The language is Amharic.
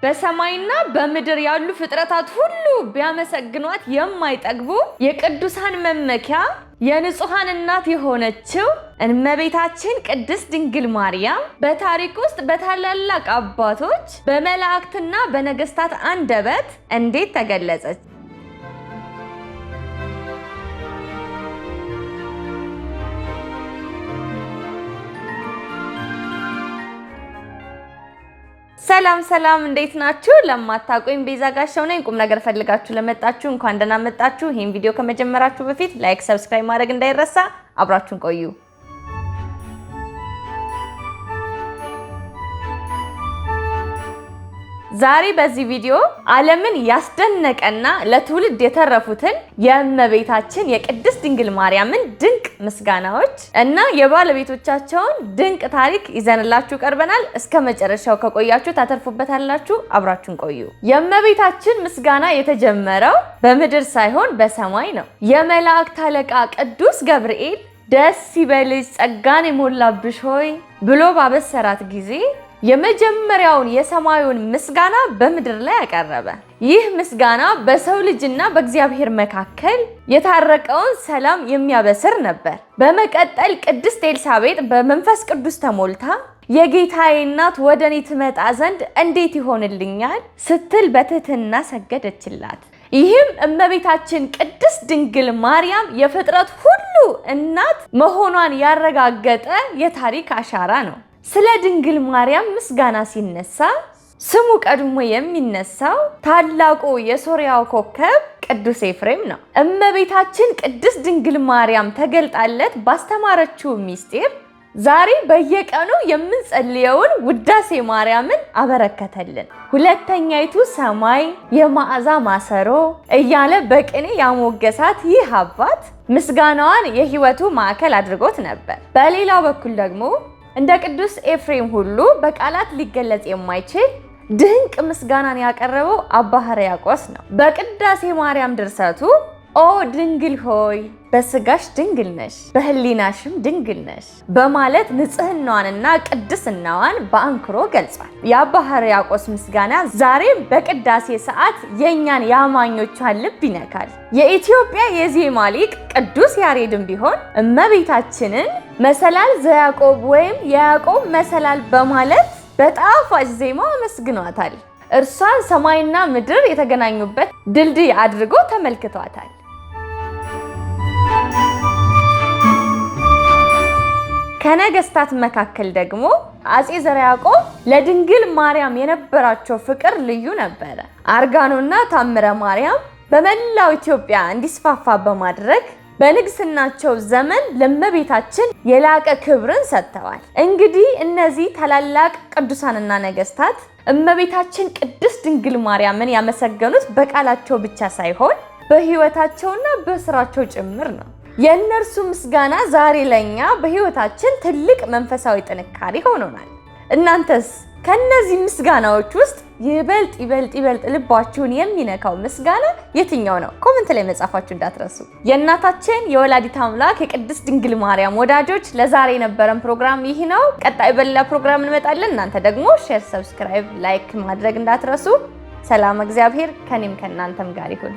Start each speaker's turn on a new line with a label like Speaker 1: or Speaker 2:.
Speaker 1: በሰማይና በምድር ያሉ ፍጥረታት ሁሉ ቢያመሰግኗት የማይጠግቡ የቅዱሳን መመኪያ የንጹሃን እናት የሆነችው እመቤታችን ቅድስት ድንግል ማርያም በታሪክ ውስጥ በታላላቅ አባቶች በመላእክትና በነገስታት አንደበት እንዴት ተገለጸች? ሰላም እንዴት ናችሁ? ለማታውቁኝ ቤዛ ጋሻው ነኝ። ቁም ነገር ፈልጋችሁ ለመጣችሁ እንኳን ደህና መጣችሁ። ይሄን ቪዲዮ ከመጀመራችሁ በፊት ላይክ፣ ሰብስክራይብ ማድረግ እንዳይረሳ። አብራችሁን ቆዩ። ዛሬ በዚህ ቪዲዮ ዓለምን ያስደነቀና ለትውልድ የተረፉትን የእመቤታችን የቅድስት ድንግል ማርያምን ድንቅ ምስጋናዎች እና የባለቤቶቻቸውን ድንቅ ታሪክ ይዘንላችሁ ቀርበናል። እስከ መጨረሻው ከቆያችሁ ታተርፉበታላችሁ። አብራችሁን ቆዩ። የእመቤታችን ምስጋና የተጀመረው በምድር ሳይሆን በሰማይ ነው። የመላእክት አለቃ ቅዱስ ገብርኤል ደስ ይበልሽ ጸጋን የሞላብሽ ሆይ ብሎ ባበሰራት ጊዜ የመጀመሪያውን የሰማዩን ምስጋና በምድር ላይ ያቀረበ። ይህ ምስጋና በሰው ልጅና በእግዚአብሔር መካከል የታረቀውን ሰላም የሚያበስር ነበር። በመቀጠል ቅድስት ኤልሳቤጥ በመንፈስ ቅዱስ ተሞልታ የጌታዬ እናት ወደኔ ትመጣ ዘንድ እንዴት ይሆንልኛል ስትል በትህትና ሰገደችላት። ይህም እመቤታችን ቅድስት ድንግል ማርያም የፍጥረት ሁሉ እናት መሆኗን ያረጋገጠ የታሪክ አሻራ ነው። ስለ ድንግል ማርያም ምስጋና ሲነሳ ስሙ ቀድሞ የሚነሳው ታላቁ የሶርያው ኮከብ ቅዱስ ኤፍሬም ነው። እመቤታችን ቅድስት ድንግል ማርያም ተገልጣለት ባስተማረችው ምስጢር ዛሬ በየቀኑ የምንጸልየውን ውዳሴ ማርያምን አበረከተልን። ሁለተኛይቱ ሰማይ የመዓዛ ማሰሮ እያለ በቅኔ ያሞገሳት ይህ አባት ምስጋናዋን የሕይወቱ ማዕከል አድርጎት ነበር። በሌላ በኩል ደግሞ እንደ ቅዱስ ኤፍሬም ሁሉ በቃላት ሊገለጽ የማይችል ድንቅ ምስጋናን ያቀረበው አባ ሕርያቆስ ነው። በቅዳሴ ማርያም ድርሰቱ ኦ ድንግል ሆይ በስጋሽ ድንግል ነሽ፣ በህሊናሽም ድንግል ነሽ በማለት ንጽህናዋንና ቅድስናዋን በአንክሮ ገልጿል። የአባ ሕርያቆስ ምስጋና ዛሬም በቅዳሴ ሰዓት የእኛን የአማኞቿን ልብ ይነካል። የኢትዮጵያ የዜማ ሊቅ ቅዱስ ያሬድም ቢሆን እመቤታችንን መሰላል ዘያዕቆብ ወይም የያዕቆብ መሰላል በማለት በጣፋጭ ዜማ አመስግኗታል። እርሷን ሰማይና ምድር የተገናኙበት ድልድይ አድርጎ ተመልክቷታል። ከነገስታት መካከል ደግሞ አጼ ዘርዓ ያዕቆብ ለድንግል ማርያም የነበራቸው ፍቅር ልዩ ነበረ። አርጋኖና ታምረ ማርያም በመላው ኢትዮጵያ እንዲስፋፋ በማድረግ በንግስናቸው ዘመን ለእመቤታችን የላቀ ክብርን ሰጥተዋል። እንግዲህ እነዚህ ታላላቅ ቅዱሳንና ነገስታት እመቤታችን ቅድስት ድንግል ማርያምን ያመሰገኑት በቃላቸው ብቻ ሳይሆን በህይወታቸውና በስራቸው ጭምር ነው። የእነርሱ ምስጋና ዛሬ ለኛ በህይወታችን ትልቅ መንፈሳዊ ጥንካሬ ሆኖናል። እናንተስ ከነዚህ ምስጋናዎች ውስጥ ይበልጥ ልባችሁን የሚነካው ምስጋና የትኛው ነው? ኮሜንት ላይ መጻፋችሁ እንዳትረሱ። የእናታችን የወላዲት አምላክ የቅድስት ድንግል ማርያም ወዳጆች ለዛሬ የነበረን ፕሮግራም ይህ ነው። ቀጣይ በሌላ ፕሮግራም እንመጣለን። እናንተ ደግሞ ሼር፣ ሰብስክራይብ፣ ላይክ ማድረግ እንዳትረሱ። ሰላም እግዚአብሔር ከኔም ከእናንተም ጋር ይሁን።